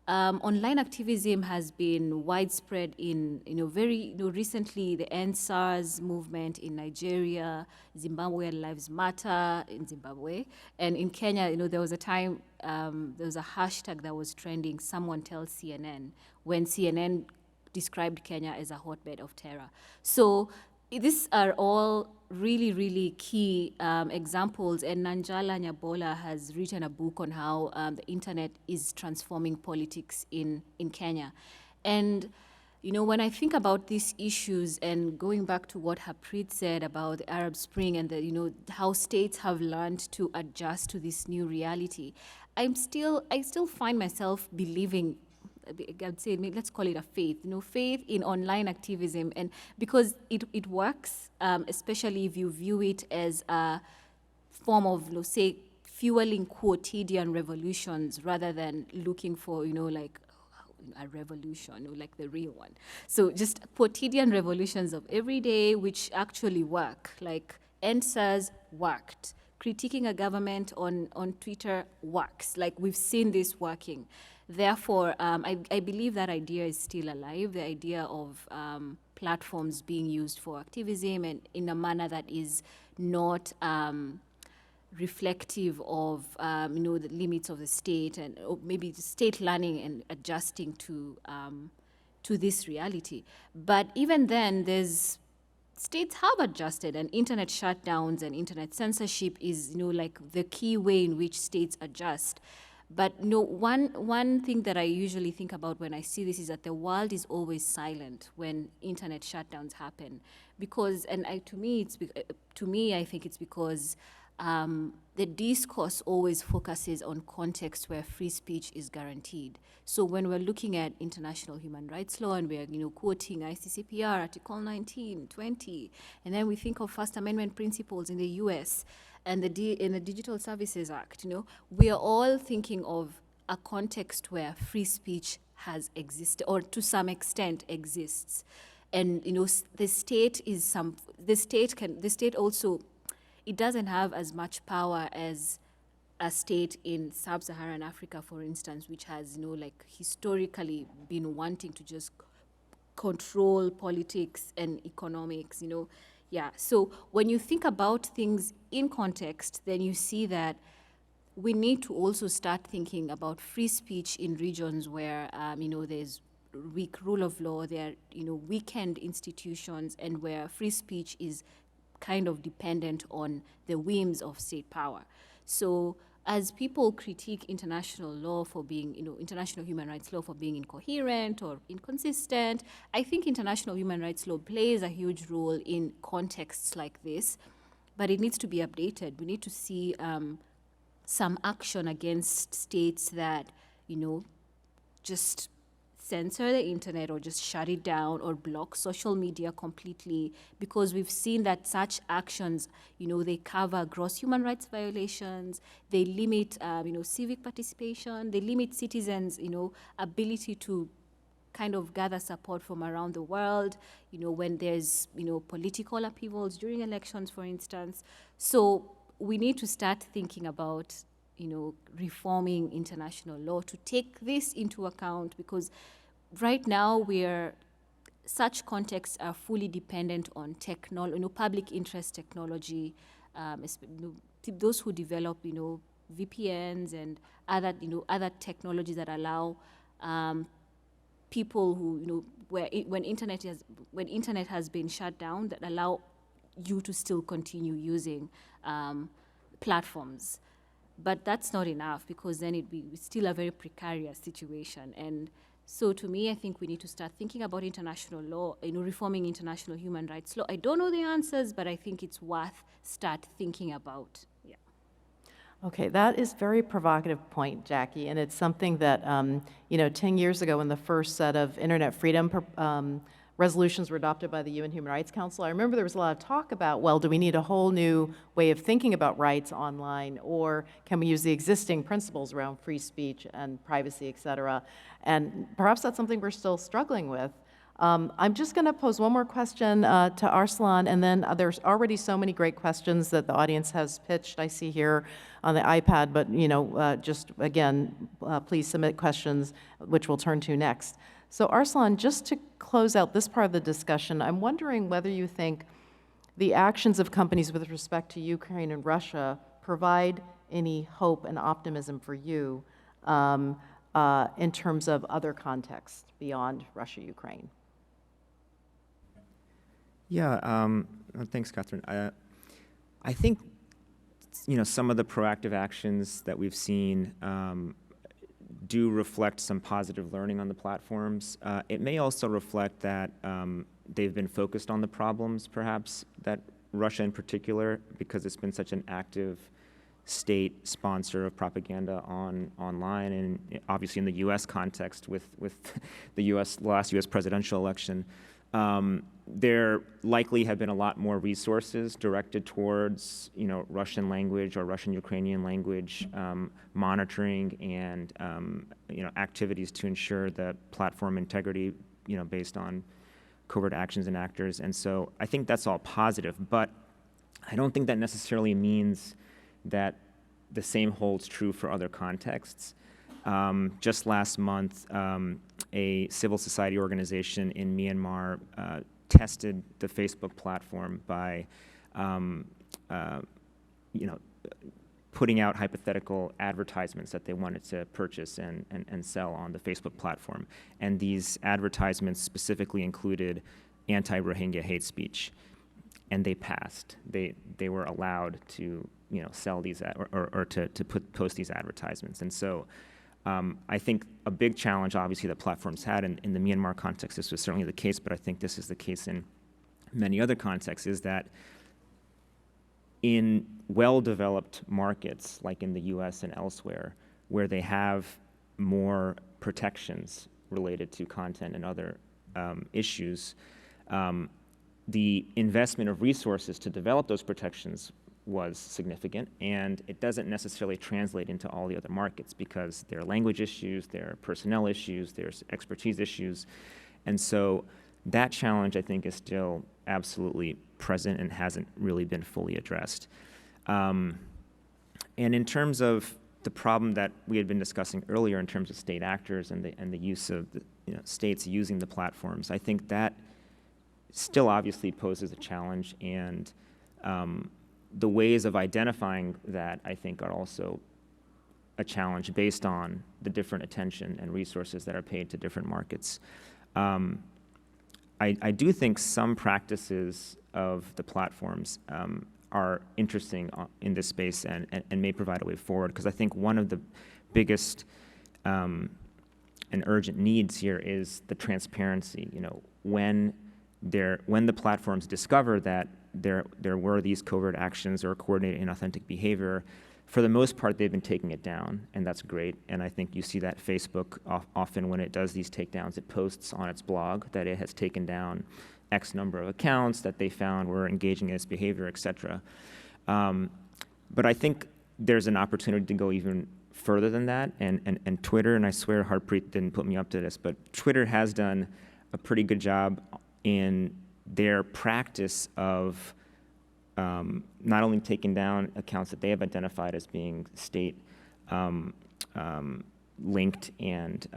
online activism has been widespread in, very recently, the End SARS movement in Nigeria, Zimbabwe Lives Matter in Zimbabwe, and in Kenya, there was a time, there was a hashtag that was trending, someone tell CNN, when CNN described Kenya as a hotbed of terror. So these are all really, really key examples, and Nanjala Nyabola has written a book on how the internet is transforming politics in Kenya. And, when I think about these issues and going back to what Harpreet said about the Arab Spring and how states have learned to adjust to this new reality, I still find myself believing, I'd say, let's call it a faith, faith in online activism, and because it works, especially if you view it as a form of, say, fueling quotidian revolutions rather than looking for, like a revolution, like the real one. So just quotidian revolutions of every day, which actually work, like NSAS worked. Critiquing a government on Twitter works, like we've seen this working. Therefore, I believe that idea is still alive, the idea of platforms being used for activism and in a manner that is not reflective of, the limits of the state and maybe the state learning and adjusting to this reality. But even then, states have adjusted, and internet shutdowns and internet censorship is, like the key way in which states adjust. But one thing that I usually think about when I see this is that the world is always silent when internet shutdowns happen, because, to me, I think it's because the discourse always focuses on context where free speech is guaranteed. So when we're looking at international human rights law and we're quoting ICCPR Article 19, 20, and then we think of First Amendment principles in the U.S. and in the Digital Services Act, we are all thinking of a context where free speech has existed or to some extent exists. And the state also, it doesn't have as much power as a state in sub-Saharan Africa, for instance, which has like historically been wanting to just control politics and economics. Yeah. So when you think about things in context, then you see that we need to also start thinking about free speech in regions where there's weak rule of law, there are weakened institutions, and where free speech is kind of dependent on the whims of state power. So as people critique international law for being, international human rights law for being incoherent or inconsistent, I think international human rights law plays a huge role in contexts like this, but it needs to be updated. We need to see some action against states that, just censor the internet or just shut it down or block social media completely, because we've seen that such actions, they cover gross human rights violations, they limit, civic participation, they limit citizens, ability to kind of gather support from around the world, when there's, political upheavals during elections, for instance. So we need to start thinking about, reforming international law to take this into account, because right now such contexts are fully dependent on public interest technology, those who develop, VPNs and other technologies that allow people who, when internet has been shut down, that allow you to still continue using platforms. But that's not enough, because then it's still a very precarious situation. And so to me, I think we need to start thinking about international law, reforming international human rights law. I don't know the answers, but I think it's worth start thinking about. Yeah. Okay, that is a very provocative point, Jackie, and it's something that, 10 years ago when the first set of internet freedom resolutions were adopted by the UN Human Rights Council, I remember there was a lot of talk about, well, do we need a whole new way of thinking about rights online, or can we use the existing principles around free speech and privacy, et cetera? And perhaps that's something we're still struggling with. I'm just going to pose one more question to Arslan, and then there's already so many great questions that the audience has pitched, I see here on the iPad, but just again, please submit questions, which we'll turn to next. So Arslan, just to close out this part of the discussion, I'm wondering whether you think the actions of companies with respect to Ukraine and Russia provide any hope and optimism for you in terms of other contexts beyond Russia, Ukraine. Yeah, thanks, Catherine. I think, some of the proactive actions that we've seen do reflect some positive learning on the platforms. It may also reflect that they've been focused on the problems, perhaps, that Russia in particular, because it's been such an active state sponsor of propaganda online, and obviously in the U.S. context with the last U.S. presidential election. There likely have been a lot more resources directed towards, Russian language or Russian Ukrainian language monitoring and, activities to ensure the platform integrity, based on covert actions and actors. And so I think that's all positive, but I don't think that necessarily means that the same holds true for other contexts. Just last month, a civil society organization in Myanmar tested the Facebook platform by, putting out hypothetical advertisements that they wanted to purchase and sell on the Facebook platform. And these advertisements specifically included anti-Rohingya hate speech. And they passed. They were allowed to, sell these or to post these advertisements. And so I think a big challenge, obviously, that platforms had in the Myanmar context, this was certainly the case, but I think this is the case in many other contexts, is that in well-developed markets, like in the US and elsewhere, where they have more protections related to content and other issues, the investment of resources to develop those protections was significant, and it doesn't necessarily translate into all the other markets because there are language issues, there are personnel issues, there's expertise issues, and so that challenge, I think, is still absolutely present and hasn't really been fully addressed. And in terms of the problem that we had been discussing earlier in terms of state actors and the use of states using the platforms, I think that still obviously poses a challenge, and the ways of identifying that, I think, are also a challenge based on the different attention and resources that are paid to different markets. I do think some practices of the platforms are interesting in this space and may provide a way forward, because I think one of the biggest and urgent needs here is the transparency. When the platforms discover that there were these covert actions or coordinated inauthentic behavior, for the most part, they've been taking it down, and that's great. And I think you see that Facebook often, when it does these takedowns, it posts on its blog that it has taken down X number of accounts that they found were engaging in this behavior, et cetera. But I think there's an opportunity to go even further than that, and Twitter, and I swear Harpreet didn't put me up to this, but Twitter has done a pretty good job in their practice of not only taking down accounts that they have identified as being state linked and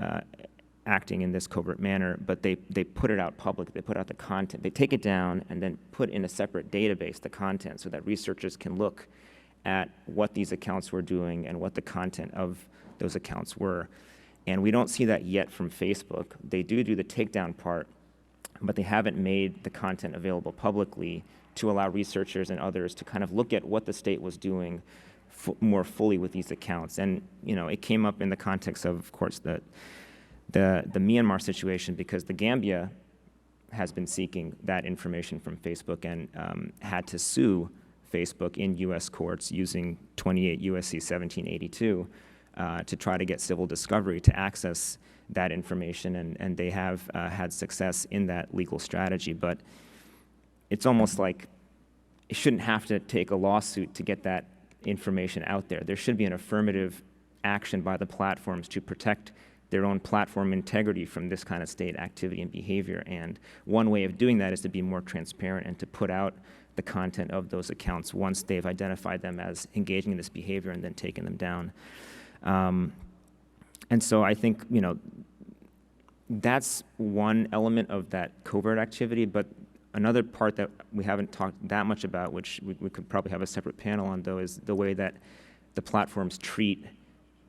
acting in this covert manner, but they put it out public. They put out the content. They take it down and then put in a separate database the content so that researchers can look at what these accounts were doing and what the content of those accounts were. And we don't see that yet from Facebook. They do the takedown part, but they haven't made the content available publicly to allow researchers and others to kind of look at what the state was doing more fully with these accounts. And it came up in the context of course, the Myanmar situation, because the Gambia has been seeking that information from Facebook and had to sue Facebook in U.S. courts using 28 U.S.C. 1782 to try to get civil discovery to access that information, and they have had success in that legal strategy. But it's almost like it shouldn't have to take a lawsuit to get that information out there. There should be an affirmative action by the platforms to protect their own platform integrity from this kind of state activity and behavior. And one way of doing that is to be more transparent and to put out the content of those accounts once they've identified them as engaging in this behavior and then taking them down. And so I think, that's one element of that covert activity, but another part that we haven't talked that much about, which we could probably have a separate panel on, though, is the way that the platforms treat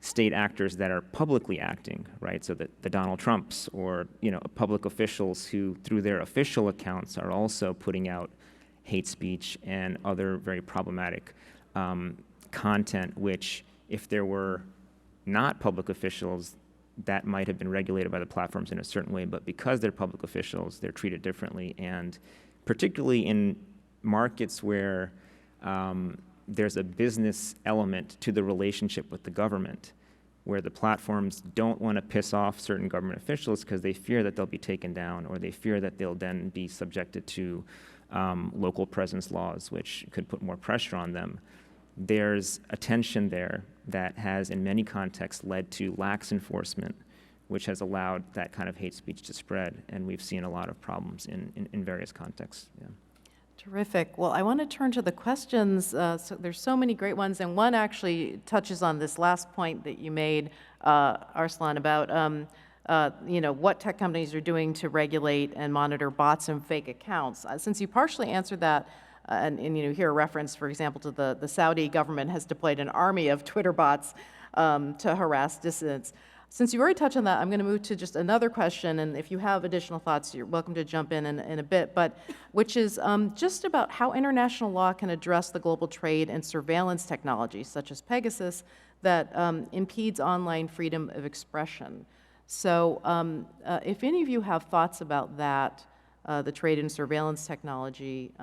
state actors that are publicly acting, right? So that the Donald Trumps or, public officials who, through their official accounts, are also putting out hate speech and other very problematic content, which, if there were not public officials, that might have been regulated by the platforms in a certain way, but because they're public officials, they're treated differently. And particularly in markets where there's a business element to the relationship with the government, where the platforms don't want to piss off certain government officials because they fear that they'll be taken down, or they fear that they'll then be subjected to local presence laws, which could put more pressure on them. There's a tension there that has, in many contexts, led to lax enforcement, which has allowed that kind of hate speech to spread. And we've seen a lot of problems in various contexts. Yeah. Terrific. Well, I want to turn to the questions. So there's so many great ones, and one actually touches on this last point that you made, Arslan, about what tech companies are doing to regulate and monitor bots and fake accounts. Since you partially answered that, and here a reference, for example, to the Saudi government has deployed an army of Twitter bots to harass dissidents. Since you already touched on that, I'm going to move to just another question, and if you have additional thoughts, you're welcome to jump in a bit, but which is just about how international law can address the global trade and surveillance technologies, such as Pegasus, that impedes online freedom of expression. So if any of you have thoughts about that, the trade and surveillance technology,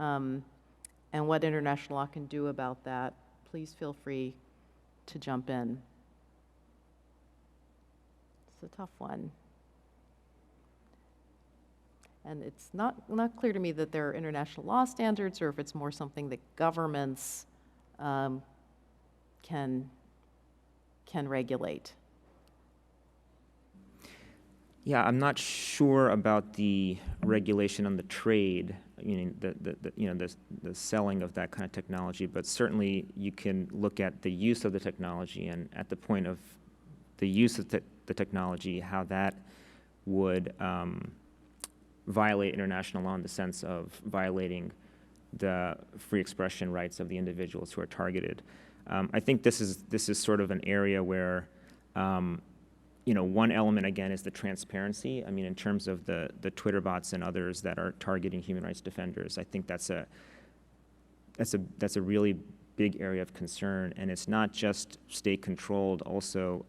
and what international law can do about that, please feel free to jump in. It's a tough one. And it's not clear to me that there are international law standards, or if it's more something that governments can regulate. Yeah, I'm not sure about the regulation on the trade, meaning the selling of that kind of technology, but certainly you can look at the use of the technology, and at the point of the use of the technology, how that would violate international law in the sense of violating the free expression rights of the individuals who are targeted. I think this is sort of an area where one element, again, is the transparency. I mean, in terms of the Twitter bots and others that are targeting human rights defenders, I think that's a really big area of concern. And it's not just state-controlled. Also,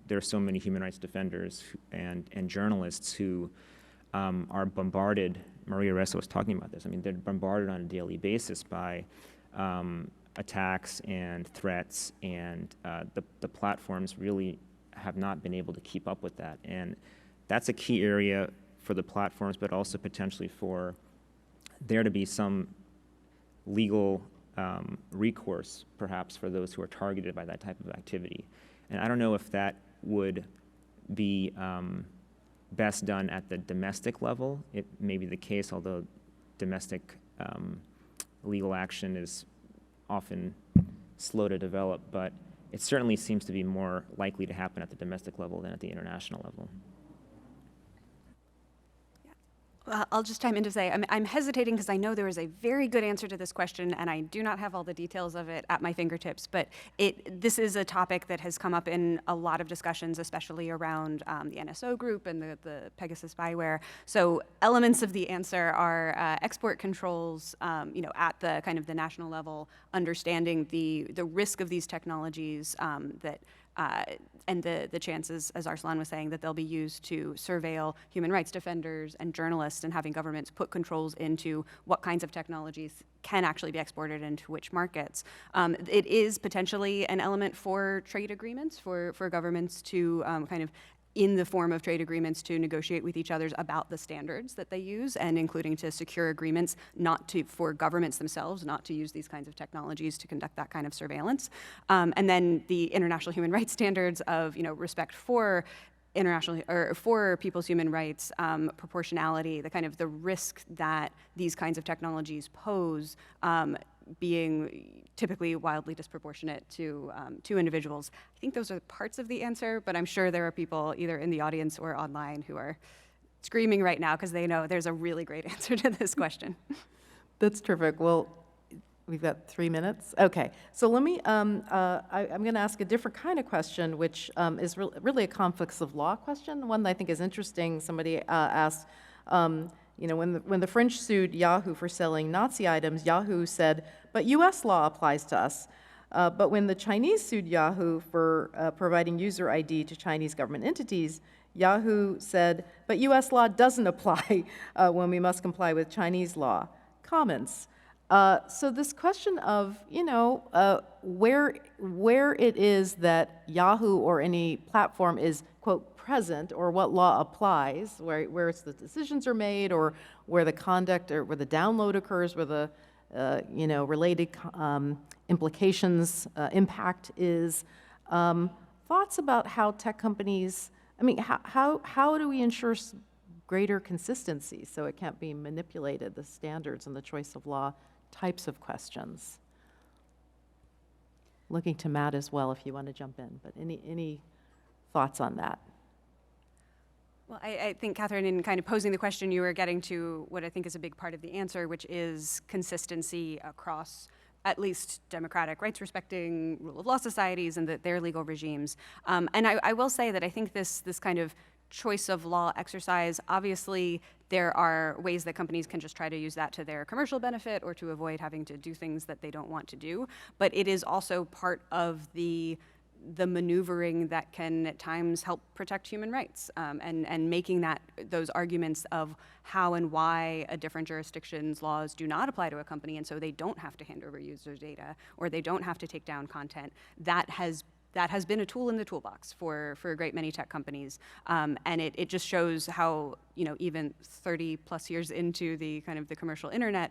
there are so many human rights defenders and journalists who are bombarded. Maria Ressa was talking about this. I mean, they're bombarded on a daily basis by attacks and threats, and the platforms really have not been able to keep up with that. And that's a key area for the platforms, but also potentially for there to be some legal recourse, perhaps, for those who are targeted by that type of activity. And I don't know if that would be best done at the domestic level. It may be the case, although domestic legal action is often slow to develop, but it certainly seems to be more likely to happen at the domestic level than at the international level. I'll just chime in to say I'm hesitating because I know there is a very good answer to this question, and I do not have all the details of it at my fingertips. But this is a topic that has come up in a lot of discussions, especially around the NSO group and the Pegasus spyware. So elements of the answer are export controls, at the kind of the national level, understanding the risk of these technologies and the chances, as Arslan was saying, that they'll be used to surveil human rights defenders and journalists, and having governments put controls into what kinds of technologies can actually be exported into which markets. It is potentially an element for trade agreements, for governments to kind of, in the form of trade agreements, to negotiate with each other about the standards that they use, and including to secure agreements for governments themselves not to use these kinds of technologies to conduct that kind of surveillance. And then the international human rights standards of respect for for people's human rights, proportionality, the risk that these kinds of technologies pose, being typically wildly disproportionate to individuals. I think those are parts of the answer, but I'm sure there are people either in the audience or online who are screaming right now because they know there's a really great answer to this question. That's terrific. Well, we've got 3 minutes. Okay, so let me, I'm going to ask a different kind of question, which is really a conflicts of law question, one that I think is interesting. Somebody asked, when the French sued Yahoo for selling Nazi items, Yahoo said, but US law applies to us. But when the Chinese sued Yahoo for providing user ID to Chinese government entities, Yahoo said, but US law doesn't apply when we must comply with Chinese law. Comments. So this question of, where it is that Yahoo or any platform is, quote, present, or what law applies, where it's the decisions are made, or where the conduct or where the download occurs, where the related implications, impact is. Thoughts about how tech companies, how do we ensure greater consistency so it can't be manipulated, the standards and the choice of law types of questions? Looking to Matt as well if you want to jump in, but any thoughts on that? Well, I think, Catherine, in kind of posing the question, you were getting to what I think is a big part of the answer, which is consistency across at least democratic rights-respecting rule of law societies and their legal regimes. And I will say that I think this kind of choice of law exercise, obviously there are ways that companies can just try to use that to their commercial benefit or to avoid having to do things that they don't want to do. But it is also part of the maneuvering that can at times help protect human rights, and making those arguments of how and why a different jurisdiction's laws do not apply to a company, and so they don't have to hand over user data or they don't have to take down content. That has been a tool in the toolbox for a great many tech companies, and it just shows how even 30 plus years into the kind of the commercial internet,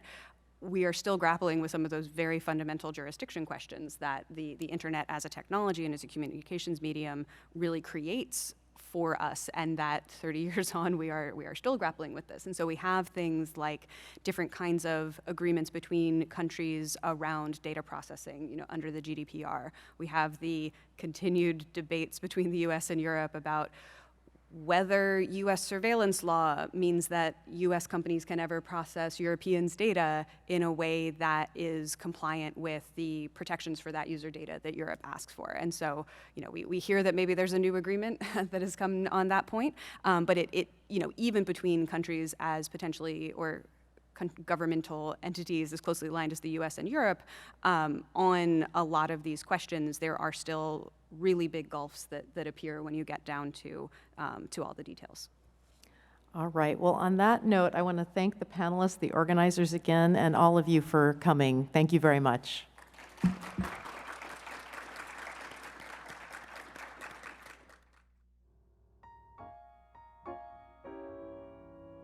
we are still grappling with some of those very fundamental jurisdiction questions that the internet as a technology and as a communications medium really creates for us, and that 30 years on, we are still grappling with this. And so we have things like different kinds of agreements between countries around data processing, under the GDPR. We have the continued debates between the US and Europe about whether US surveillance law means that US companies can ever process Europeans' data in a way that is compliant with the protections for that user data that Europe asks for. And so, we hear that maybe there's a new agreement that has come on that point, but it even between countries as potentially, or governmental entities as closely aligned as the US and Europe, on a lot of these questions, there are still really big gulfs that appear when you get down to all the details. All right. Well, on that note, I want to thank the panelists, the organizers again, and all of you for coming. Thank you very much.